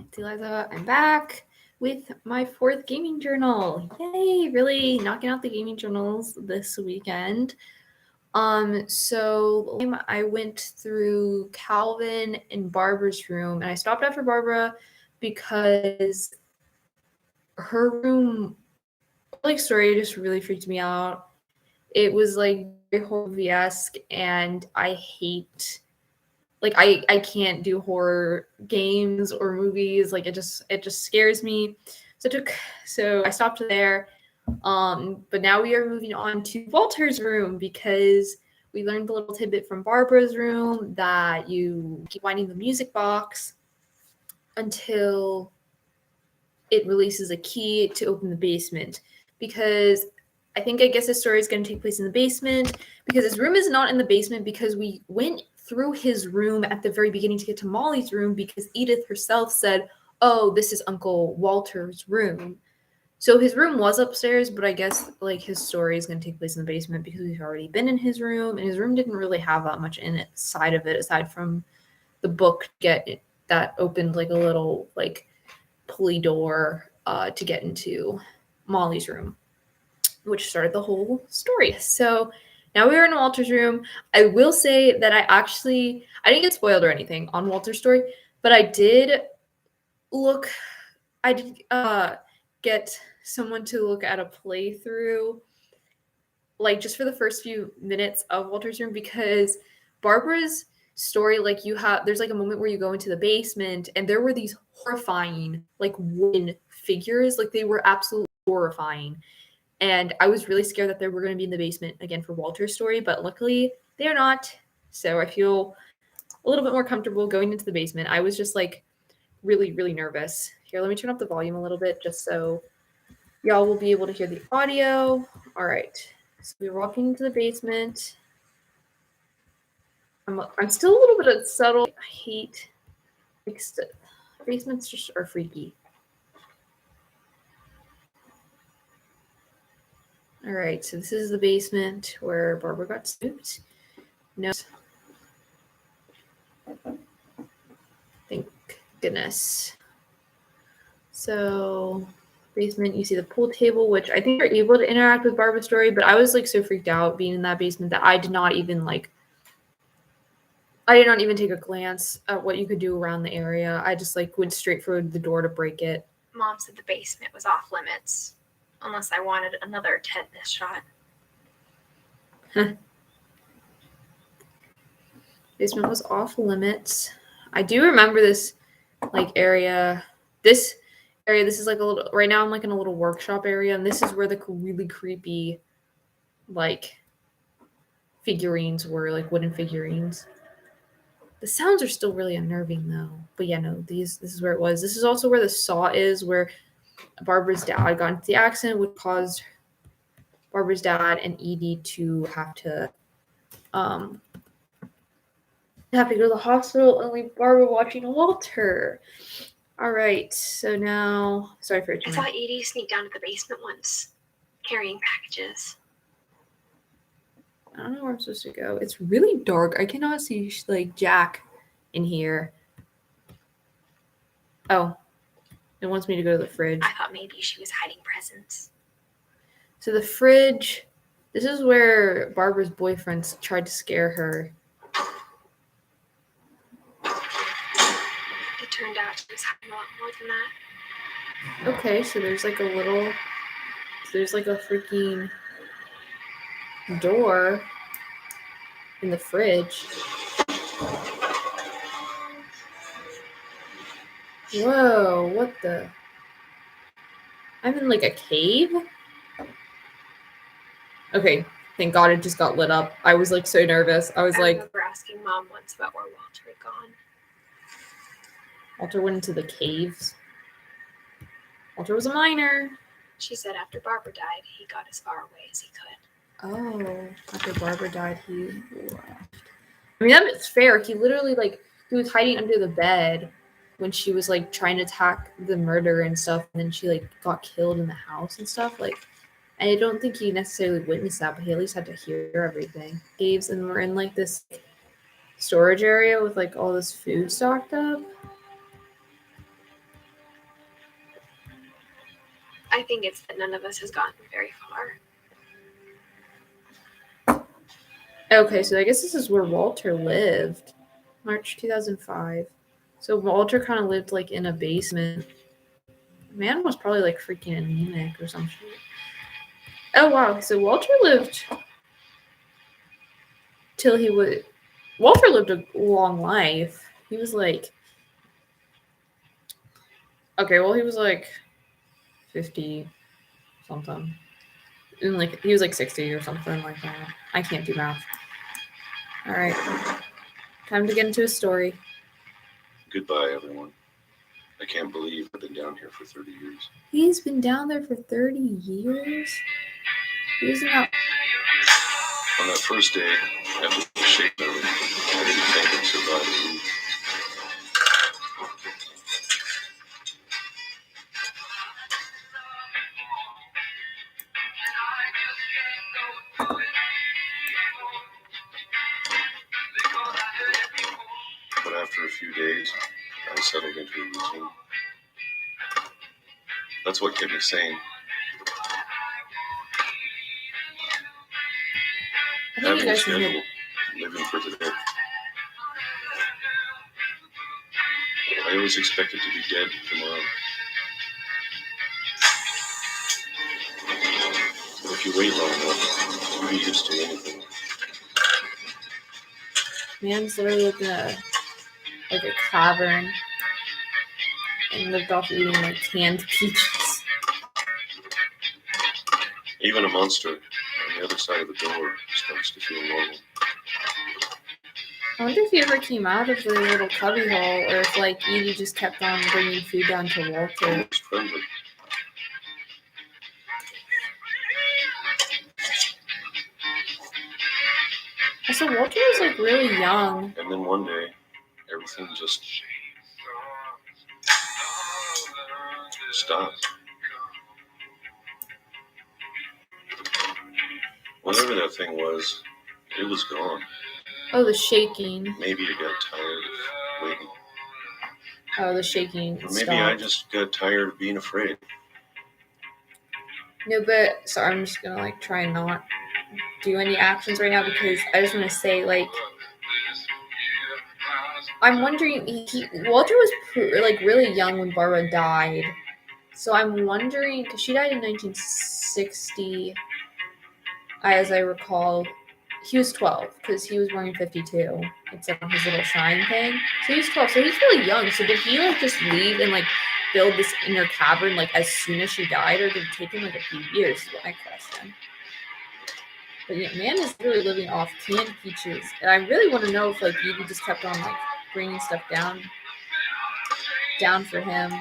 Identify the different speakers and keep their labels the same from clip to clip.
Speaker 1: It's Eliza. I'm back with my 4th gaming journal. Yay! Really knocking out the gaming journals this weekend. So I went through Calvin and Barbara's room, and I stopped after Barbara because her room, story just really freaked me out. It was very horror-esque, and I hate. I can't do horror games or movies. It just scares me. So I stopped there. But now we are moving on to Walter's room because we learned a little tidbit from Barbara's room that you keep winding the music box until it releases a key to open the basement. Because I guess this story is going to take place in the basement because his room is not in the basement because we went through his room at the very beginning to get to Molly's room because Edith herself said, "Oh, this is Uncle Walter's room." So his room was upstairs, but I guess his story is going to take place in the basement because we've already been in his room, and his room didn't really have that much in it side of it aside from the book that opened a little pulley door to get into Molly's room, which started the whole story. So now we are in Walter's room. I will say that I didn't get spoiled or anything on Walter's story, but I did get someone to look at a playthrough, just for the first few minutes of Walter's room, because Barbara's story, there's a moment where you go into the basement and there were these horrifying wooden figures. They were absolutely horrifying. And I was really scared that they were going to be in the basement again for Walter's story, but luckily they are not. So I feel a little bit more comfortable going into the basement. I was just really, really nervous. Here, let me turn up the volume a little bit just so y'all will be able to hear the audio. All right. So we're walking into the basement. I'm still a little bit unsettled. I hate basements just are freaky. All right, so this is the basement where Barbara got spooked. No. Thank goodness. So, basement, you see the pool table, which I think you're able to interact with Barbara's story, but I was so freaked out being in that basement that I did not even take a glance at what you could do around the area. I just went straight for the door to break it.
Speaker 2: Mom said the basement was off limits. Unless I wanted another tetanus shot.
Speaker 1: Basement was off limits. I do remember this area. This is a little. Right now I'm in a little workshop area, and this is where the really creepy figurines were, wooden figurines. The sounds are still really unnerving though. But yeah, no, this is where it was. This is also where the saw is, where Barbara's dad got into the accident, which caused Barbara's dad and Edie to have to go to the hospital and leave Barbara watching Walter. All right, so now, sorry for
Speaker 2: I saw Edie sneak down to the basement once, carrying packages.
Speaker 1: I don't know where I'm supposed to go. It's really dark. I cannot see Jack in here. Oh, it wants me to go to the fridge.
Speaker 2: I thought maybe she was hiding presents.
Speaker 1: So the fridge, this is where Barbara's boyfriend tried to scare her.
Speaker 2: It turned out she was hiding a lot more than that.
Speaker 1: Okay, so there's a freaking door in the fridge. Whoa, what the? I'm in a cave? Okay, thank God it just got lit up. I was so nervous. I
Speaker 2: remember asking Mom once about where Walter had gone.
Speaker 1: Walter went into the caves. Walter was a miner.
Speaker 2: She said after Barbara died, he got as far away as he could.
Speaker 1: Oh, after Barbara died, he left. I mean, that's fair. He literally, he was hiding under the bed when she was, trying to attack the murderer and stuff, and then she, got killed in the house and stuff. I don't think he necessarily witnessed that, but he at least had to hear everything. Caves, and we're in, this storage area with, all this food stocked up.
Speaker 2: I think it's that none of us has gotten very far.
Speaker 1: Okay, so I guess this is where Walter lived. March 2005. So Walter kind of lived like in a basement. Man was probably like freaking anemic or some shit. Oh wow, so Walter lived till he would. Walter lived a long life. He was like. Okay, well he was like 50 something. And like he was like 60 or something like that. I can't do math. Alright. Time to get into his story.
Speaker 3: Goodbye, everyone. I can't believe I've been down here for 30 years.
Speaker 1: He's been down there for 30 years? He was not.
Speaker 3: On that first day, after the shake note, I didn't think I'd survive the week. But after a few days, I settled into a routine. That's what kept me sane.
Speaker 1: I think you
Speaker 3: Having a
Speaker 1: guys can
Speaker 3: schedule,
Speaker 1: hear.
Speaker 3: living for today. I always expected to be dead tomorrow. But if you wait long enough, you'll be used to anything.
Speaker 1: Man's literally lived in a cavern and lived off eating like canned peaches.
Speaker 3: Even a monster on the other side of the door starts to feel normal.
Speaker 1: I wonder if he ever came out of the little cubby hole, or if like Edie just kept on bringing food down to Walter.
Speaker 3: Almost friendly.
Speaker 1: Also, Walter was like really young.
Speaker 3: And then one day, everything just stopped. Whatever that thing was, it was gone.
Speaker 1: Oh, the shaking.
Speaker 3: Maybe I got tired of waiting.
Speaker 1: Oh, the shaking.
Speaker 3: Or maybe I
Speaker 1: stopped.
Speaker 3: just got tired of being afraid.
Speaker 1: No, but sorry, I'm just gonna like try and not do any actions right now because I just want to say like I'm wondering. Walter was like really young when Barbara died, so I'm wondering because she died in 1960, as I recall. He was 12 because he was born in 52. It's like on his little shrine thing. So he's 12. So he's really young. So did he like just leave and like build this inner cavern like as soon as she died, or did it take him like a few years? Is my question. But yeah, man is really living off canned peaches, and I really want to know if like Edie just kept on like bringing stuff down for him.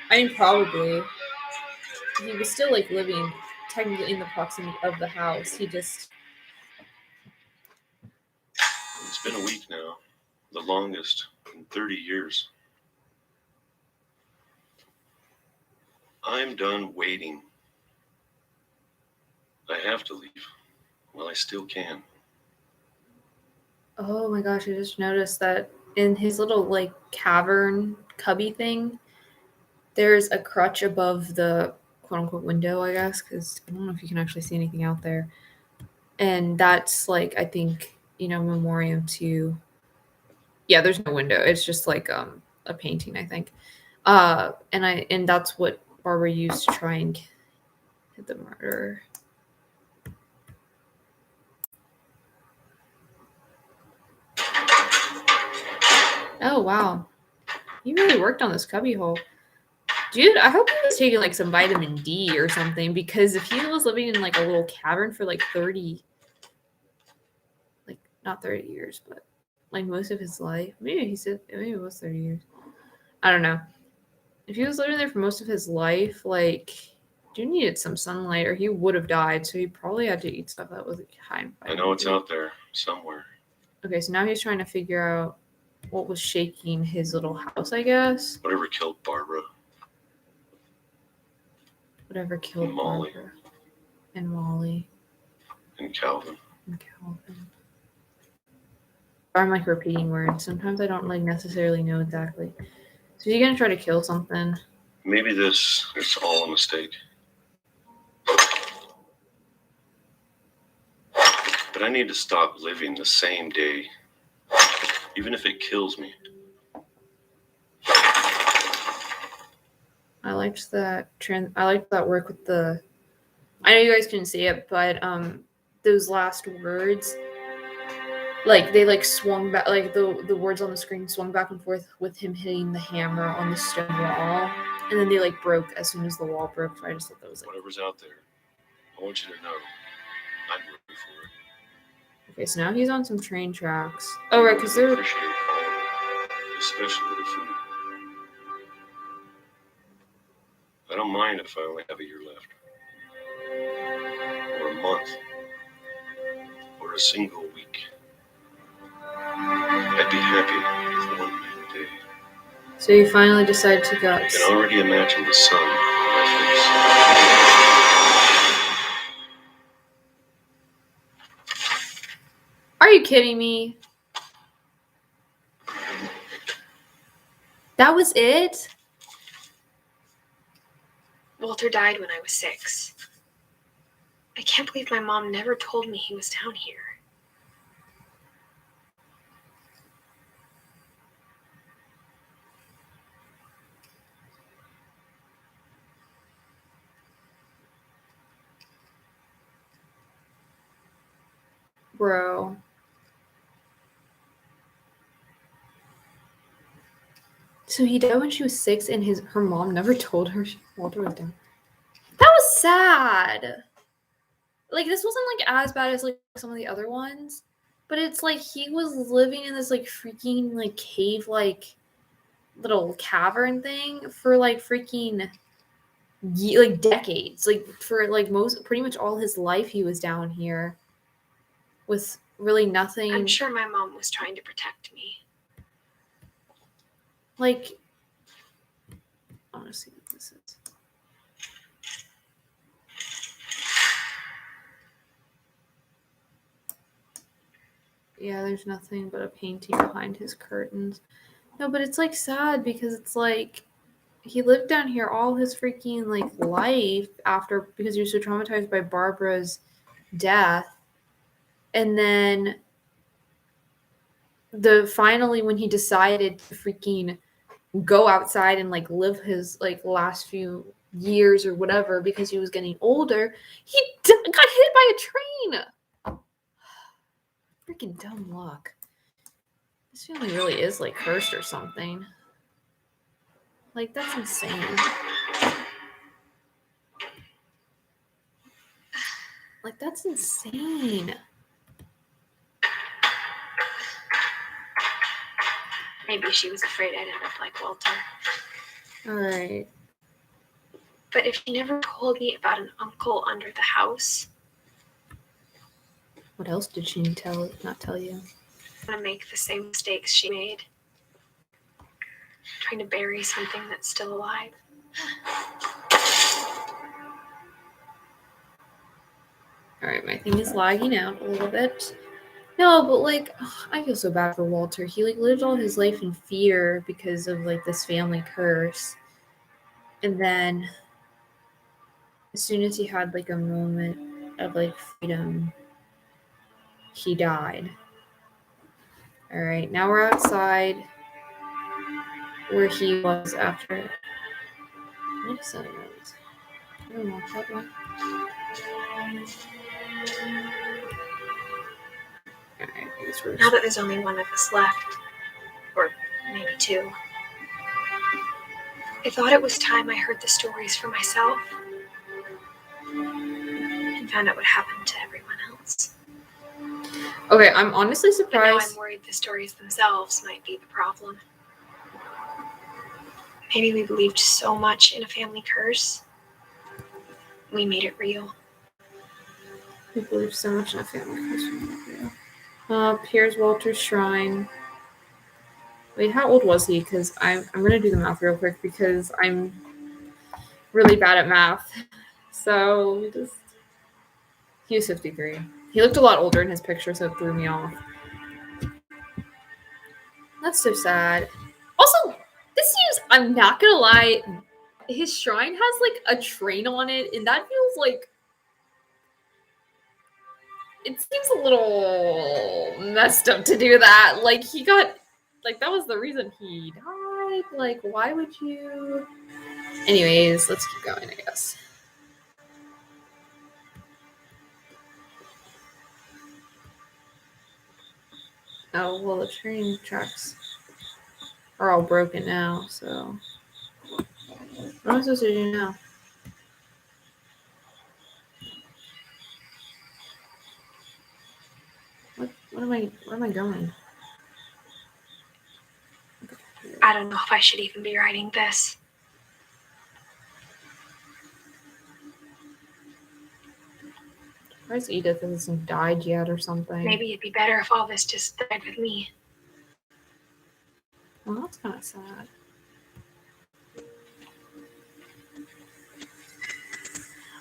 Speaker 1: I mean, probably. He was still like living technically in the proximity of the house. He just.
Speaker 3: It's been a week now, the longest in 30 years. I'm done waiting. I have to leave. Well, I still can.
Speaker 1: Oh my gosh, I just noticed that in his little like cavern cubby thing, there's a crutch above the quote unquote window, I guess, because I don't know if you can actually see anything out there. And that's like, I think, memoriam to. Yeah, there's no window. It's just like a painting, I think. And that's what Barbara used to try and hit the murderer. Oh wow. You really worked on this cubby hole. Dude, I hope he was taking like some vitamin D or something, because if he was living in like a little cavern for like 30, like not 30 years, but like most of his life, maybe it was 30 years. I don't know. If he was living there for most of his life, like, dude needed some sunlight or he would have died. So he probably had to eat stuff that was high in
Speaker 3: I
Speaker 1: vitamin
Speaker 3: know it's
Speaker 1: D.
Speaker 3: out there somewhere.
Speaker 1: Okay, so now he's trying to figure out what was shaking his little house, I guess.
Speaker 3: Whatever killed Barbara.
Speaker 1: Whatever killed
Speaker 3: Molly.
Speaker 1: Barbara. And Molly.
Speaker 3: And Calvin.
Speaker 1: And Calvin. I'm like repeating words. Sometimes I don't like necessarily know exactly. So you're gonna try to kill something?
Speaker 3: Maybe this is all a mistake. But I need to stop living the same day, even if it kills me.
Speaker 1: I liked that work with the. I know you guys couldn't see it, but those last words, like they like swung back, like the words on the screen swung back and forth with him hitting the hammer on the stone wall, and then they like broke as soon as the wall broke. So I just thought that was like.
Speaker 3: Whatever's out there, I want you to know I'm ready for it.
Speaker 1: Okay, so now he's on some train tracks. Oh right, because they're.
Speaker 3: Appreciate all of it, especially the food. I don't mind if I only have a year left, or a month, or a single week. I'd be happy with 1 man a day.
Speaker 1: So you finally decided to go.
Speaker 3: I can already imagine the sun on my face.
Speaker 1: Are you kidding me? That was it?
Speaker 2: Walter died when I was 6. I can't believe my mom never told me he was down here.
Speaker 1: Bro. So he died when she was 6 and her mom never told her Walter was dead. That was sad. Like, this wasn't like as bad as like some of the other ones, but it's like he was living in this like freaking like cave like little cavern thing for like freaking like decades. Like for like pretty much all his life he was down here with really nothing.
Speaker 2: I'm sure my mom was trying to protect me.
Speaker 1: Like, I want to see what this is. Yeah, there's nothing but a painting behind his curtains. No, but it's like sad because it's like he lived down here all his freaking like life because he was so traumatized by Barbara's death. And then finally when he decided to freaking go outside and like live his like last few years or whatever because he was getting older, he got hit by a train. Freaking dumb luck. This family really is like cursed or something. Like, that's insane. Like, that's insane.
Speaker 2: Maybe she was afraid I'd end up like Walter.
Speaker 1: Alright.
Speaker 2: But if she never told me about an uncle under the house...
Speaker 1: What else did she not tell you?
Speaker 2: I'm gonna make the same mistakes she made. Trying to bury something that's still alive.
Speaker 1: Alright, my thing is lagging out a little bit. No, but like, I feel so bad for Walter. He like lived all his life in fear because of like this family curse. And then as soon as he had like a moment of like freedom, he died. Alright, now we're outside where he was after. What is that? I don't know that one. Alright,
Speaker 2: now that there's only one of us left, or maybe 2, I thought it was time I heard the stories for myself and found out what happened to everyone else.
Speaker 1: Okay, I'm honestly
Speaker 2: But now
Speaker 1: surprised.
Speaker 2: I'm worried the stories themselves might be the problem. Maybe we believed so much in a family curse, we made it real.
Speaker 1: We believe so much in a family curse. Here's Walter's shrine. Wait, how old was he? Because I'm gonna do the math real quick because I'm really bad at math. So he was 53. He looked a lot older in his picture, so it threw me off. That's so sad. Also, this seems, I'm not gonna lie, his shrine has like a train on it, and that feels like it seems a little messed up to do that. Like, he got, like, that was the reason he died. Like, why would you? Anyways, let's keep going, I guess. Oh, well, the train tracks are all broken now, so. What am I supposed to do now? Where am I going?
Speaker 2: I don't know if I should even be writing this.
Speaker 1: Where's Edith? Hasn't died yet or something?
Speaker 2: Maybe it'd be better if all this just died with me.
Speaker 1: Well, that's kind of sad.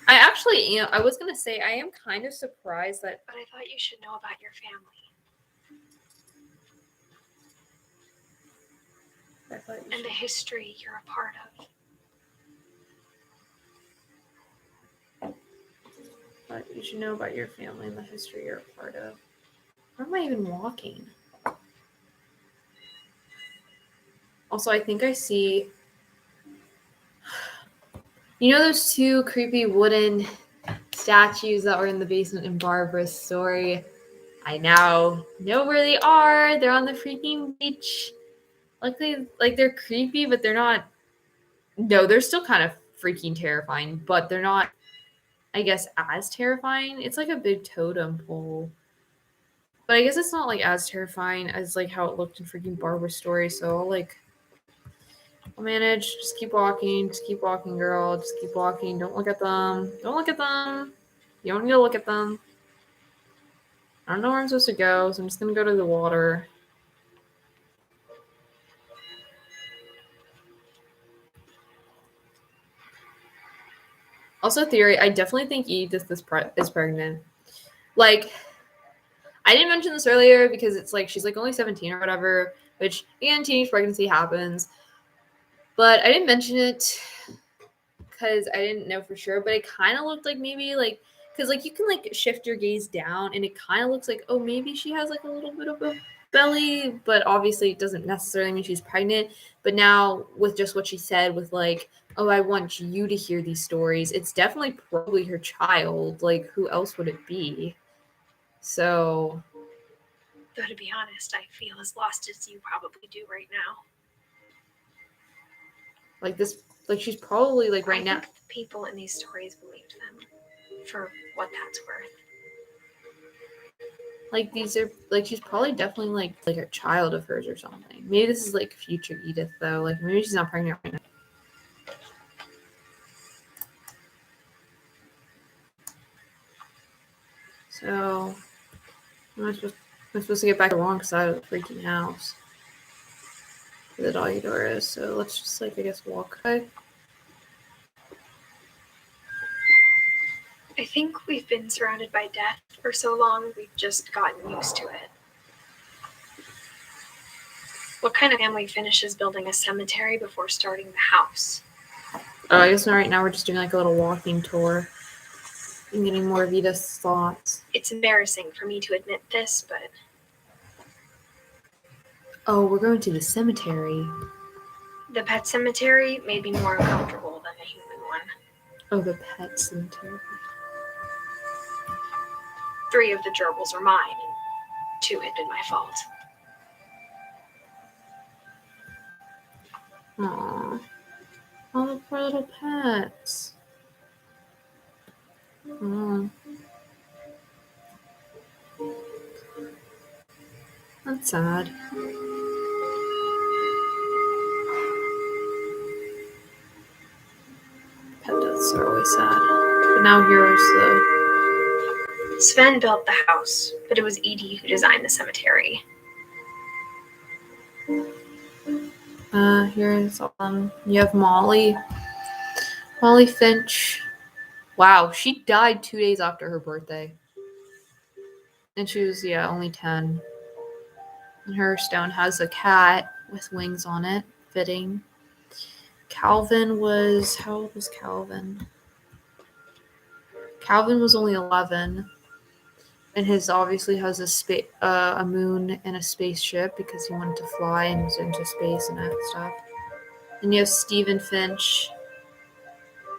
Speaker 1: I actually am. I was going to say, I am kind of surprised that.
Speaker 2: But I thought you should know about your family. And the history you're a part of.
Speaker 1: But you should know about your family and the history you're a part of. Where am I even walking? Also, I think I see. You know those two creepy wooden statues that were in the basement in Barbara's story? I now know where they are. They're on the freaking beach. They're creepy, but they're not. No, they're still kind of freaking terrifying, but they're not, I guess, as terrifying. It's like a big totem pole. But I guess it's not like as terrifying as like how it looked in freaking Barbara's story. So I'll manage. Just keep walking. Just keep walking, girl. Just keep walking. Don't look at them. Don't look at them. You don't need to look at them. I don't know where I'm supposed to go, so I'm just gonna go to the water. Also, theory, I definitely think Edith is pregnant. Like, I didn't mention this earlier because it's like she's like only 17 or whatever, which again, teenage pregnancy happens. But I didn't mention it because I didn't know for sure. But it kind of looked like maybe like because like you can like shift your gaze down, and it kind of looks like, oh, maybe she has like a little bit of a belly, but obviously it doesn't necessarily mean she's pregnant. But now with just what she said with like, oh, I want you to hear these stories, it's definitely probably her child. Like, who else would it be? So,
Speaker 2: Though to be honest, I feel as lost as you probably do right now.
Speaker 1: like this, like she's probably like right
Speaker 2: I
Speaker 1: now.
Speaker 2: think the people in these stories believed them, for what that's worth.
Speaker 1: Like these are like she's probably definitely like a child of hers or something. Maybe this is like future Edith though. Like maybe she's not pregnant right now. So I'm supposed to get back to the wrong side of the freaking house where the doggy door is. So let's just like I guess walk away.
Speaker 2: I think we've been surrounded by death for so long, we've just gotten used to it. What kind of family finishes building a cemetery before starting the house?
Speaker 1: I guess right now we're just doing like a little walking tour and getting more of Edith's thoughts.
Speaker 2: It's embarrassing for me to admit this, but
Speaker 1: Oh, we're going to the cemetery.
Speaker 2: the pet cemetery may be more uncomfortable than a human one.
Speaker 1: Oh, the pet cemetery.
Speaker 2: 3 of the gerbils are mine, and 2 had been my fault.
Speaker 1: Aww. All the poor little pets. Aww. That's sad. Pet deaths are always sad. But now yours, though.
Speaker 2: Sven built the house, but it was Edie who designed the cemetery.
Speaker 1: Here's you have Molly Finch. Wow, she died 2 days after her birthday. And she was, only 10. And her stone has a cat with wings on it, fitting. Calvin was, how old was Calvin? Calvin was only 11. And his obviously has a moon and a spaceship because he wanted to fly and was into space and that stuff. And you have Stephen Finch,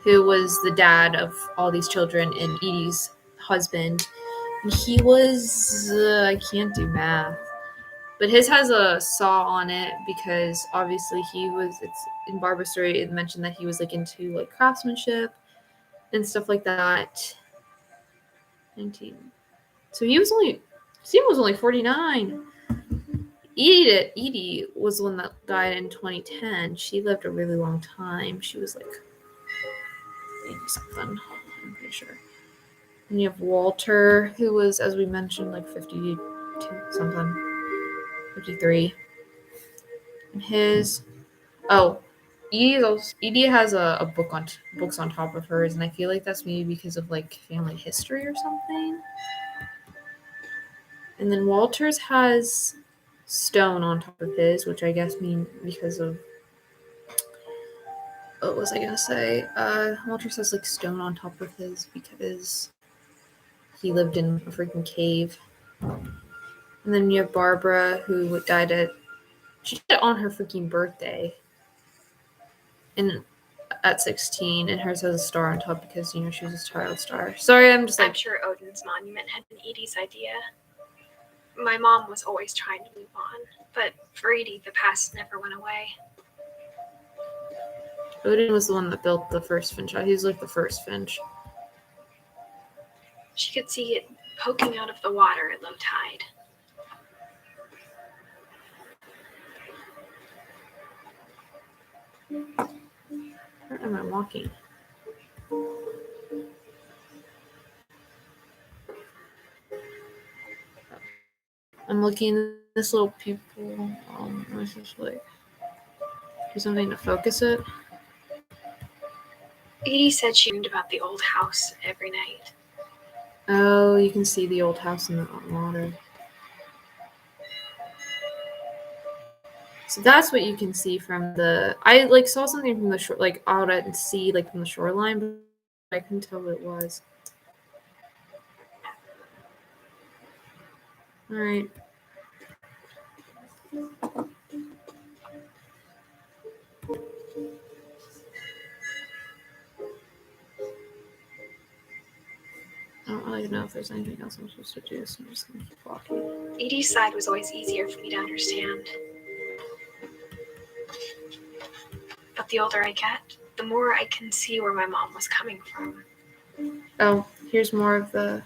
Speaker 1: who was the dad of all these children and Edie's husband. And he was, I can't do math, but his has a saw on it because obviously it's in Barbara's story, it mentioned that he was like into like craftsmanship and stuff like that. 19. So Stephen was only 49. Edie was the one that died in 2010. She lived a really long time. She was like 80 something, I'm pretty sure. And you have Walter, who was, as we mentioned, like 52 something, 53. And Edie has a books on top of hers, and I feel like that's maybe because of like family history or something. And then Walter's has stone on top of his, which I guess mean because of, what was I gonna say? Walter's has like stone on top of his because he lived in a freaking cave. And then you have Barbara, who died she died on her freaking birthday. And at 16, and hers has a star on top because, you know, she was a child star. Sorry, I'm just like...
Speaker 2: I'm sure Odin's monument had been Edie's idea. My mom was always trying to move on, but for Edie, the past never went away.
Speaker 1: Odin was the one that built the first Finch. He was like the first Finch.
Speaker 2: She could see it poking out of the water at low tide.
Speaker 1: Where am I walking? I'm looking at this little pupil. Let's just like do something to focus it.
Speaker 2: Edie said she dreamed about the old house every night.
Speaker 1: Oh, you can see the old house in the water. So that's what you can see from the... I like saw something from the shore, like out at sea, like from the shoreline, but I couldn't tell what it was. All right. I don't really know if there's anything else I'm supposed to do, so I'm just gonna keep walking.
Speaker 2: Edie's side was always easier for me to understand. But the older I get, the more I can see where my mom was coming from.
Speaker 1: Oh, here's more of the...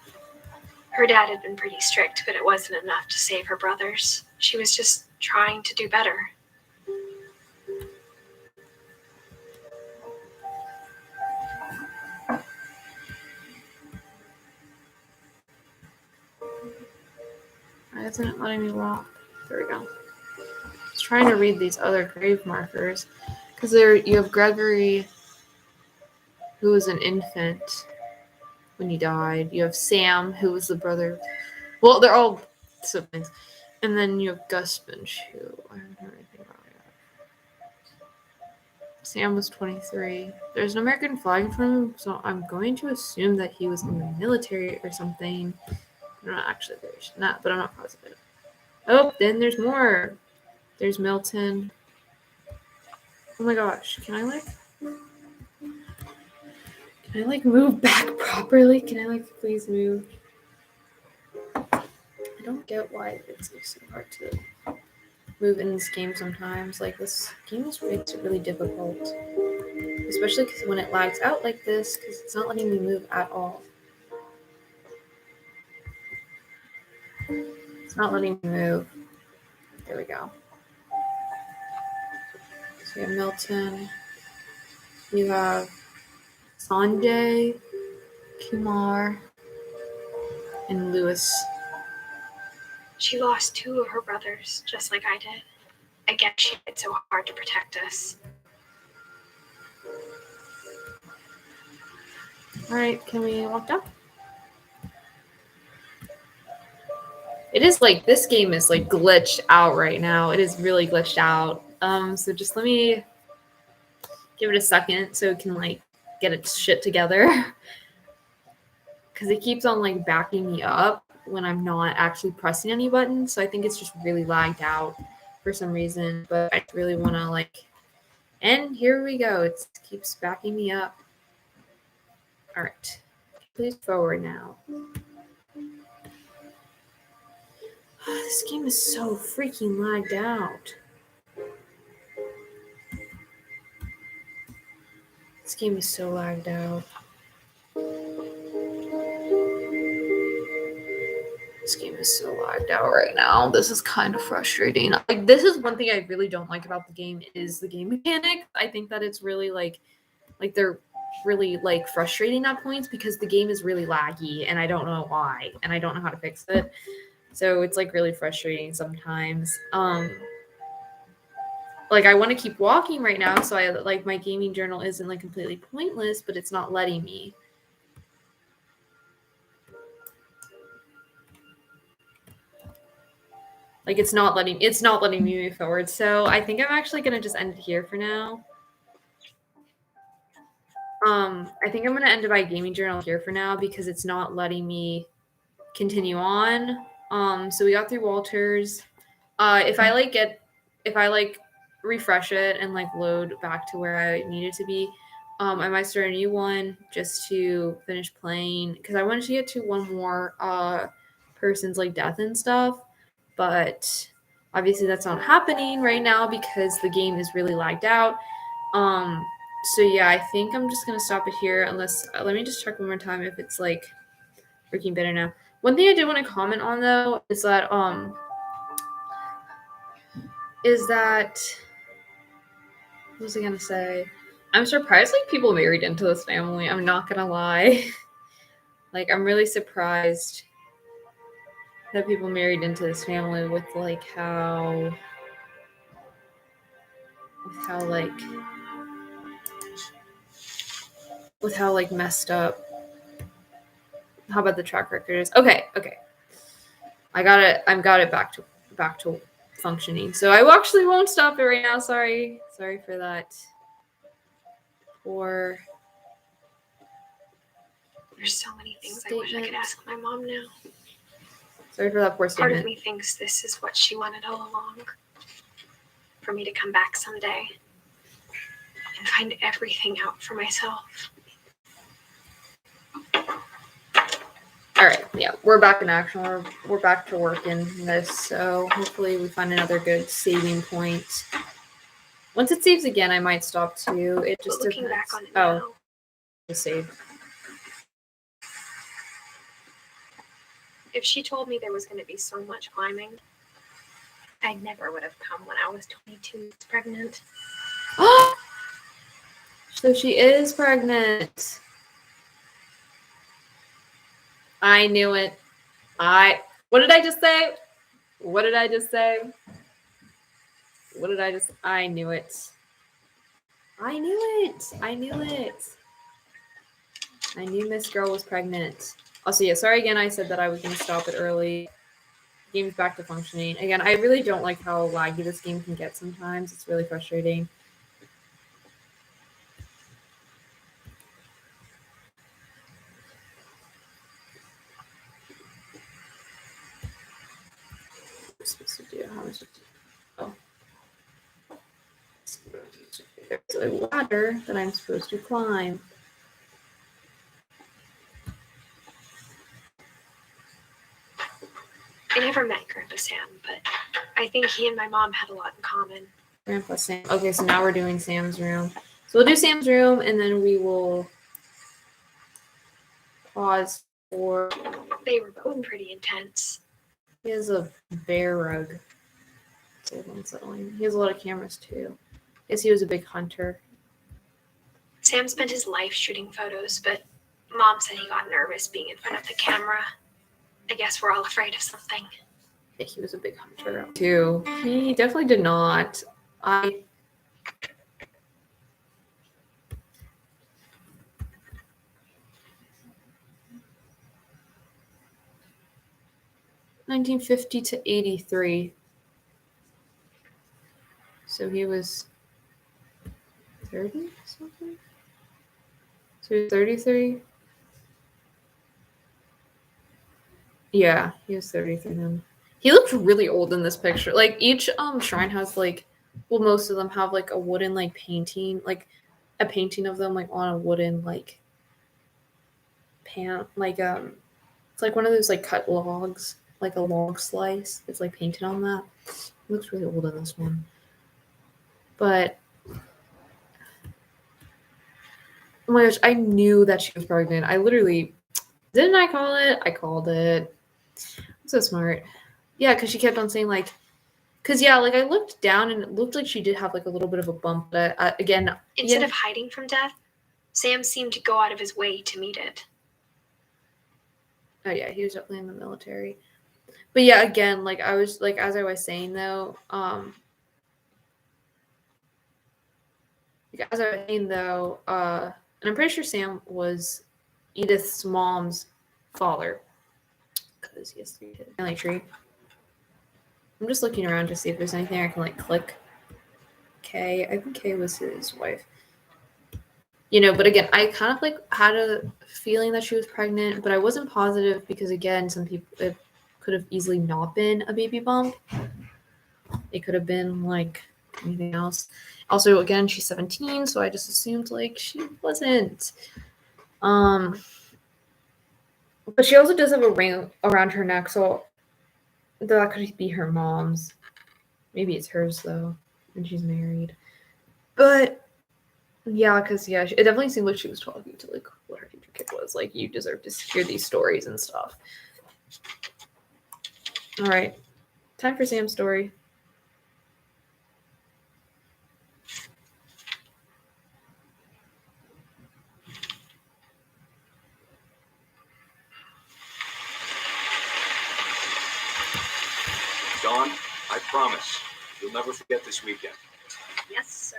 Speaker 2: Her dad had been pretty strict, but it wasn't enough to save her brothers. She was just trying to do better.
Speaker 1: It's not letting me walk. There we go. I was trying to read these other grave markers because you have Gregory, who was an infant when he died. You have Sam, who was the brother. Well, they're all siblings. And then you have Gus Finch, who I haven't heard anything about yet. Sam was 23. There's an American flag in front of him, so I'm going to assume that he was in the military or something. I'm not actually very sure, but I'm not positive. Oh, then there's more. There's Milton. Oh my gosh, can I move back properly? Can I please move? I don't get why it's so hard to move in this game sometimes. Like, this game makes it really difficult. Especially because when it lags out like this, because it's not letting me move at all. It's not letting me move. There we go. So you have Milton. You have Sanjay, Kumar, and Lewis.
Speaker 2: She lost 2 of her brothers, just like I did. Again, she tried so hard to protect us.
Speaker 1: Alright, can we walk down? It is like, this game is like glitched out right now. It is really glitched out. So just let me give it a second so it can like get its shit together. Because it keeps on like backing me up. when I'm not actually pressing any buttons. So I think it's just really lagged out for some reason. But I really want to like, and here we go. It keeps backing me up. All right, please forward now. This game is so freaking lagged out. This game is so lagged out. This game is so lagged out right now. This is kind of frustrating. Like, this is one thing I really don't like about the game is the game mechanics. I think that it's really like they're really like frustrating at points because the game is really laggy and I don't know why and I don't know how to fix it. So it's like really frustrating sometimes. Like I want to keep walking right now, so I like my gaming journal isn't like completely pointless, but it's not letting me. Like it's not letting me move forward. So I think I'm actually gonna just end it here for now. I think I'm gonna end my gaming journal here for now because it's not letting me continue on. So we got through Walters. If I refresh it and like load back to where I needed to be, I might start a new one just to finish playing because I wanted to get to one more person's like death and stuff, but obviously that's not happening right now because the game is really lagged out. So yeah, I think I'm just gonna stop it here unless let me just check one more time if it's like freaking better now. One thing I did want to comment on though is that what was I gonna say? I'm surprised like people married into this family. I'm not gonna lie. Like I'm really surprised that people married into this family with how messed up. How about the track record is? Okay. I got it back to functioning. So I actually won't stop it right now. Sorry for that. Or
Speaker 2: there's so many things I wish I could ask my mom now.
Speaker 1: Sorry for that poor statement.
Speaker 2: Part of me thinks this is what she wanted all along. For me to come back someday and find everything out for myself.
Speaker 1: All right, yeah, we're back in action. We're back to working this, so hopefully we find another good saving point. Once it saves again, I might stop too. It just
Speaker 2: looking
Speaker 1: depends.
Speaker 2: back on it now,
Speaker 1: to save.
Speaker 2: If she told me there was going to be so much climbing, I never would have come when I was 22 weeks pregnant.
Speaker 1: So she is pregnant. I knew it. What did I just say? I knew it. I knew Miss Girl was pregnant. Also, yeah, sorry again. I said that I was going to stop it early. Game's back to functioning. Again, I really don't like how laggy this game can get sometimes. It's really frustrating. What am I supposed to do? How am I supposed to do? Oh. There's a ladder that I'm supposed to climb.
Speaker 2: I never met Grandpa Sam, but I think he and my mom had a lot in common.
Speaker 1: Grandpa Sam. Okay, so now we're doing Sam's room. So we'll do Sam's room, and then we will pause for...
Speaker 2: They were both pretty intense.
Speaker 1: He has a bear rug. It's a little unsettling. He has a lot of cameras, too. I guess he was a big hunter.
Speaker 2: Sam spent his life shooting photos, but Mom said he got nervous being in front of the camera. I guess we're all afraid of something.
Speaker 1: Yeah, he was a big hunter, too. He definitely did not. 1950 to 83. So he was 30 something? So he was 33? Yeah, he was 33 then. He looked really old in this picture. Like each shrine has like, well, most of them have like a wooden like painting, like a painting of them like on a wooden like pan, like it's like one of those like cut logs, like a log slice. It's like painted on that. It looks really old in this one, but oh my gosh, I knew that she was pregnant. I literally didn't. I call it. I called it. I'm so smart. Yeah, because she kept on saying like. Because, yeah, like, I looked down and it looked like she did have, like, a little bit of a bump. But, again...
Speaker 2: Instead of hiding from death, Sam seemed to go out of his way to meet it.
Speaker 1: Oh, yeah, he was definitely in the military. But, yeah, again, like, I was, like, as I was saying, though, and I'm pretty sure Sam was Edith's mom's father. Because he has 3 kids. Family tree. I'm just looking around to see if there's anything I can, like, click. K. I think K was his wife. You know, but again, I kind of like had a feeling that she was pregnant, but I wasn't positive because again, some people it could have easily not been a baby bump. It could have been like anything else. Also, again, she's 17, so I just assumed like she wasn't. But she also does have a ring around her neck, so that could be her mom's. Maybe it's hers though, and she's married. But yeah, because yeah, it definitely seemed like she was talking to like what her future kid was. Like, you deserve to hear these stories and stuff. All right, time for Sam's story.
Speaker 4: Dawn, I promise you'll never forget this weekend.
Speaker 2: Yes, sir.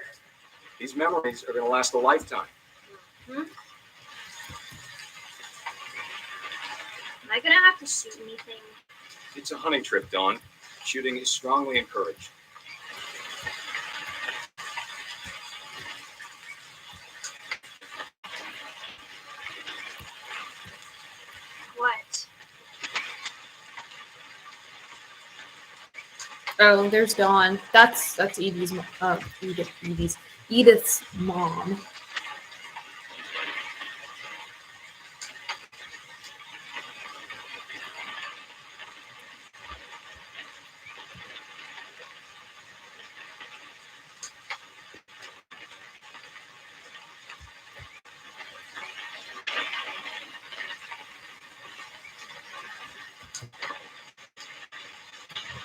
Speaker 4: These memories are going to last a lifetime.
Speaker 2: Mm-hmm. Am I gonna have to shoot anything?
Speaker 4: It's a hunting trip, Dawn. Shooting is strongly encouraged.
Speaker 2: What?
Speaker 1: Oh, there's Dawn. That's Edith's mom.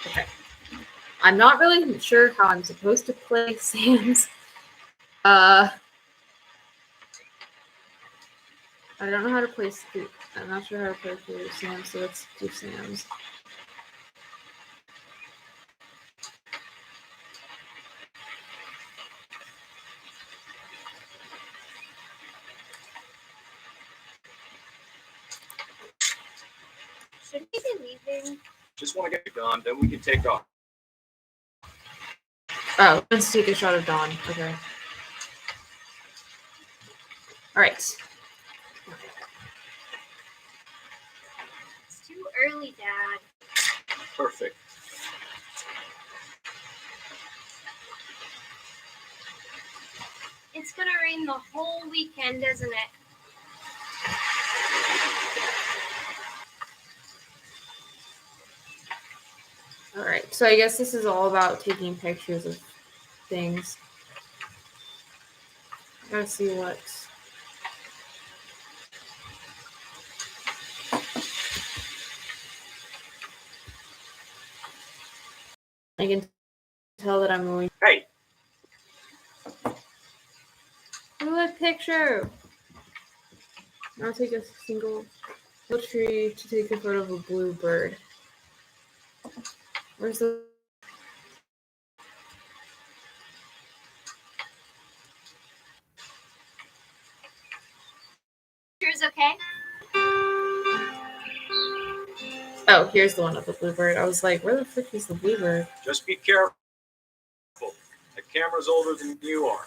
Speaker 1: Okay. I'm not really sure how I'm supposed to play Sam's. I don't know how to play. I'm not sure how to play through Sam, so let's do Sam's.
Speaker 2: Should we be leaving?
Speaker 4: Just want to get you, Dawn, then we can take off.
Speaker 1: Oh, let's take a shot of Dawn. Okay. All right.
Speaker 2: It's too early, Dad.
Speaker 4: Perfect.
Speaker 2: It's gonna rain the whole weekend, isn't it?
Speaker 1: All right. So I guess this is all about taking pictures of things. I gotta see what. I can tell that I'm going.
Speaker 4: Hey!
Speaker 1: Ooh, a picture! I'll take a single tree to take a photo of a blue bird. Where's the...
Speaker 2: Picture's okay?
Speaker 1: Oh, here's the one of the bluebird. I was like, where the frick is the bluebird?
Speaker 4: Just be careful. The camera's older than you are.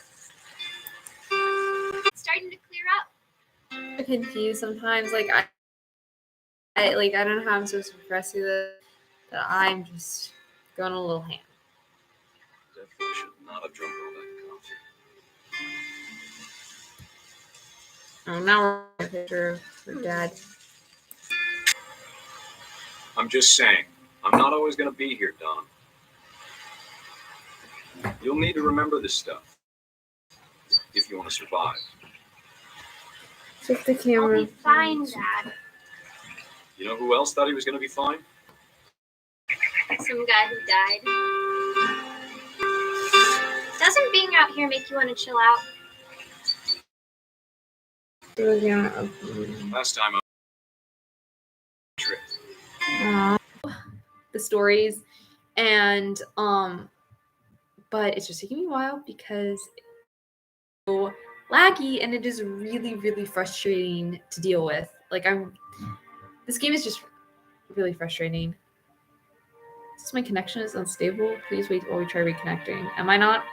Speaker 2: It's starting to clear up.
Speaker 1: I'm confused sometimes. Like, I don't know how I'm supposed to express it, that I'm just going a little ham.
Speaker 3: Definitely should not have drunk all that coffee.
Speaker 1: Oh, now we're in a picture of her dad.
Speaker 4: I'm just saying, I'm not always going to be here, Don. You'll need to remember this stuff if you want to survive.
Speaker 1: Shift the
Speaker 2: I'll
Speaker 1: camera.
Speaker 2: be fine, Dad.
Speaker 4: You know who else thought he was going to be fine?
Speaker 2: Some guy who died. Doesn't being out here make you want to chill out?
Speaker 4: Last time I trip.
Speaker 1: The stories, and but it's just taking me a while because it's so laggy and it is really, really frustrating to deal with. This game is just really frustrating. Since my connection is unstable, please wait while we try reconnecting. Am I not?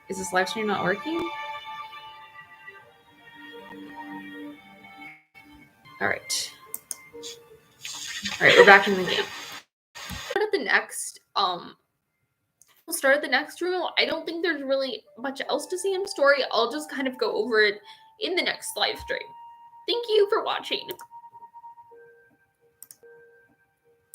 Speaker 1: Is this live stream not working? All right, we're back in the game. Start at the next we'll start at the next room. I don't think there's really much else to see in the story. I'll just kind of go over it in the next live stream. Thank you for watching.